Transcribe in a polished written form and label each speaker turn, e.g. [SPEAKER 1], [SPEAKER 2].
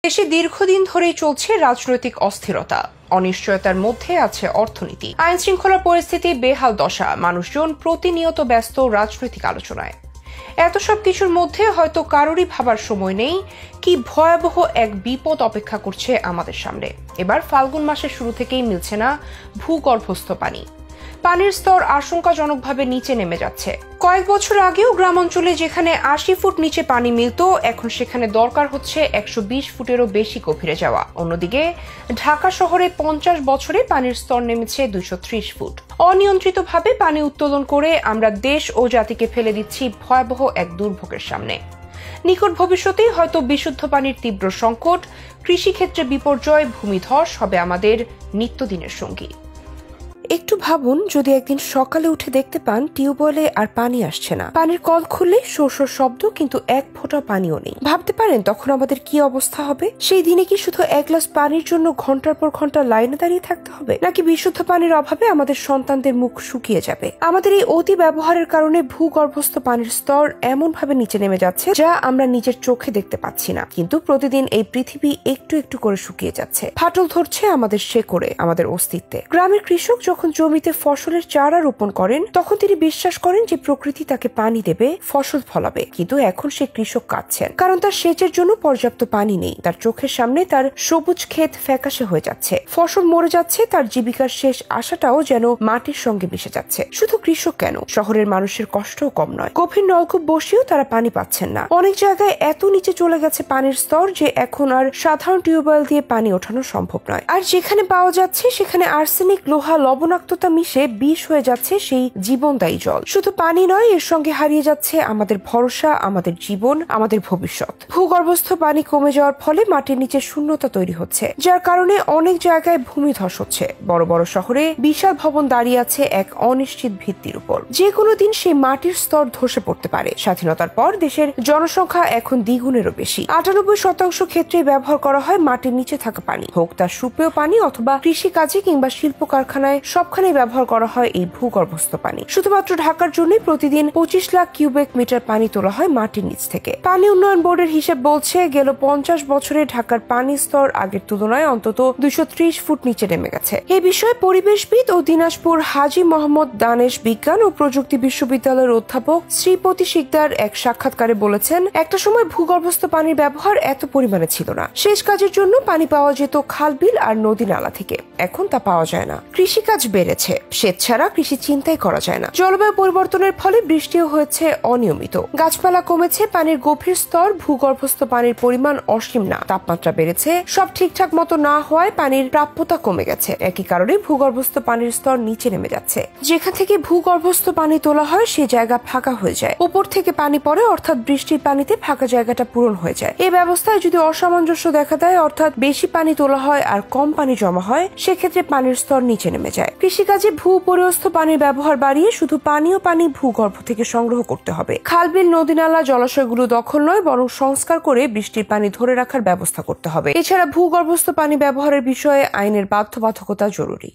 [SPEAKER 1] দেশে দীর্ঘদিন ধরেই চলছে রাজনৈতিক অস্থিরতা। অনিশ্চয়তার মধ্যে আছে অর্থনীতি, আইন শৃঙ্খলার পরিস্থিতি বেহাল দশা, মানুষজন প্রতিনিয়ত ব্যস্ত রাজনৈতিক আলোচনায়। এত সব কিছুর মধ্যে হয়তো কারোরই ভাবার সময় নেই কি ভয়াবহ এক বিপদ অপেক্ষা করছে আমাদের সামনে। এবার ফাল্গুন মাসের শুরু থেকেই মিলছে না ভূগর্ভস্থ পানি। পানির স্তর আশঙ্কাজনকভাবে নিচে নেমে যাচ্ছে। কয়েক বছর আগেও গ্রাম অঞ্চলে যেখানে ৮০ ফুট নিচে পানি মিলত, এখন সেখানে দরকার হচ্ছে ১২০ ফুটেরও বেশি গভীরে যাওয়া। অন্যদিকে ঢাকা শহরে ৫০ বছরে পানির স্তর নেমেছে ২৩০ ফুট। অনিয়ন্ত্রিতভাবে পানি উত্তোলন করে আমরা দেশ ও জাতিকে ফেলে দিচ্ছি ভয়াবহ এক দুর্ভোগের সামনে। নিকট ভবিষ্যতেই হয়তো বিশুদ্ধ পানির তীব্র সংকট, কৃষিক্ষেত্রে বিপর্যয়, ভূমিধস হবে আমাদের নিত্যদিনের সঙ্গী। একটু ভাবুন, যদি একদিন সকালে উঠে দেখতে পান টিউবওয়েলে আর পানি আসছে না, পানির কল খুললে শোর শব্দ, কিন্তু এক ফোঁটা পানিও নেই। ভাবতে পারেন তখন আমাদের কি অবস্থা হবে? সেই দিনে কি শুধু এক গ্লাস পানির জন্য ঘন্টার পর ঘন্টা লাইনে দাঁড়িয়ে থাকতে হবে, নাকি বিশুদ্ধ পানির অভাবে আমাদের সন্তানদের মুখ শুকিয়ে যাবে? আমাদের এই অতি ব্যবহারের কারণে ভূগর্ভস্থ পানির স্তর এমন ভাবে নিচে নেমে যাচ্ছে যা আমরা নিজের চোখে দেখতে পাচ্ছি না, কিন্তু প্রতিদিন এই পৃথিবী একটু একটু করে শুকিয়ে যাচ্ছে। ফাটল ধরছে আমাদের শেকড়ে, আমাদের অস্তিত্বে। গ্রামের কৃষক যখন জমিতে ফসলের চারা রোপণ করেন, তখন তিনি বিশ্বাস করেন যে প্রকৃতি তাকে পানি দেবে, ফসল ফলাবে। কিন্তু এখন সে কৃষক কাঁদছেন, কারণ তার সেচের জন্য পর্যাপ্ত পানি নেই। তার চোখের সামনে তার সবুজ ক্ষেত ফ্যাকাশে হয়ে যাচ্ছে, ফসল মরে যাচ্ছে, তার জীবিকার শেষ আশাটাও যেন মাটির সঙ্গে মিশে যাচ্ছে। শুধু কৃষক কেন, শহরের মানুষের কষ্টও কম নয়। গভীর নলকূপ বসিয়েও তারা পানি পাচ্ছেন না। অনেক জায়গায় এত নিচে চলে গেছে পানির স্তর যে এখন আর সাধারণ টিউবওয়েল দিয়ে পানি ওঠানো সম্ভব নয়। আর যেখানে পাওয়া যাচ্ছে সেখানে আর্সেনিক, লোহা, লবণাক্ততা মিশে বিষ হয়ে যাচ্ছে সেই জীবনদায়ী জল। শুধু পানি নয়, এর সঙ্গে হারিয়ে যাচ্ছে আমাদের ভরসা, আমাদের জীবন, আমাদের ভবিষ্যৎ। ভূগর্ভস্থ পানি কমে যাওয়ার ফলে মাটির নিচে শূন্যতা তৈরি হচ্ছে, যার কারণে অনেক জায়গায় ভূমিধস হচ্ছে। বড় বড় শহরে বিশাল ভবন দাঁড়িয়ে আছে এক অনিশ্চিত ভিত্তির উপর। যে কোনো দিন সেই মাটির স্তর ধসে পড়তে পারে। স্বাধীনতার পর দেশের জনসংখ্যা এখন দ্বিগুণেরও বেশি। ৯৮% ক্ষেত্রে ব্যবহার করা হয় মাটির নিচে থাকা পানি, হোক তা সুপেয় পানি অথবা কৃষি কাজে কিংবা শিল্প কারখানায়, সবখানে ব্যবহার করা হয় এই ভূগর্ভস্থ পানি। শুধুমাত্র ঢাকার জন্য প্রতিদিন ২৫ লাখ কিউবিক মিটার পানি তোলা হয় মাটির নিচ থেকে। পানি উন্নয়ন বোর্ডের হিসেব বলছে, গেল ৫০ বছরে ঢাকার পানির স্তর আগের তুলনায় অন্তত ২৩০ ফুট নিচে নেমে গেছে। এই বিষয়ে পরিবেশবিদ ও দিনাজপুর হাজী মোহাম্মদ দানেশ বিজ্ঞান ও প্রযুক্তি বিশ্ববিদ্যালয়ের অধ্যাপক শ্রীপতি শিকদার এক সাক্ষাৎকারে বলেছেন, একটা সময় ভূগর্ভস্থ পানির ব্যবহার এত পরিমাণে ছিল না। সেচ কাজের জন্য পানি পাওয়া যেত খাল, বিল আর নদী নালা থেকে। এখন তা পাওয়া যায় না। কৃষিকাজ বেড়েছে, সেচ ছাড়া কৃষি চিন্তাই করা যায় না। জলবায়ু পরিবর্তনের ফলে বৃষ্টিও হয়েছে অনিয়মিত, গাছপালা কমেছে, পানির গভীর স্তর, ভূগর্ভস্থ পানির পরিমাণ অসীম না, তাপমাত্রা বেড়েছে। সব ঠিকঠাক মতো না হওয়ায় পানির প্রাপ্যতা কমে গেছে। একই কারণে ভূগর্ভস্থ পানির স্তর নিচে নেমে যাচ্ছে। যেখান থেকে ভূগর্ভস্থ পানি তোলা হয় সে জায়গা ফাঁকা হয়ে যায়। উপর থেকে পানি পড়ে, অর্থাৎ বৃষ্টির পানিতে ফাঁকা জায়গাটা পূরণ হয়ে যায়। এই ব্যবস্থায় যদি অসামঞ্জস্য দেখা দেয়, অর্থাৎ বেশি পানি তোলা হয় আর কম পানি জমা হয়, সেক্ষেত্রে পানির স্তর নিচে নেমে যায়। কৃষিকাজে ভূপরিস্থ পানির ব্যবহার বাড়িয়ে শুধু পানীয় পানি ভূগর্ভ থেকে সংগ্রহ করতে হবে। খাল, বিল, নদী নালা, জলাশয়গুলো দখল নয়, বরং সংস্কার করে বৃষ্টির পানি ধরে রাখার ব্যবস্থা করতে হবে। এছাড়া ভূগর্ভস্থ পানি ব্যবহারের বিষয়ে আইনের বাধ্যবাধকতা জরুরি।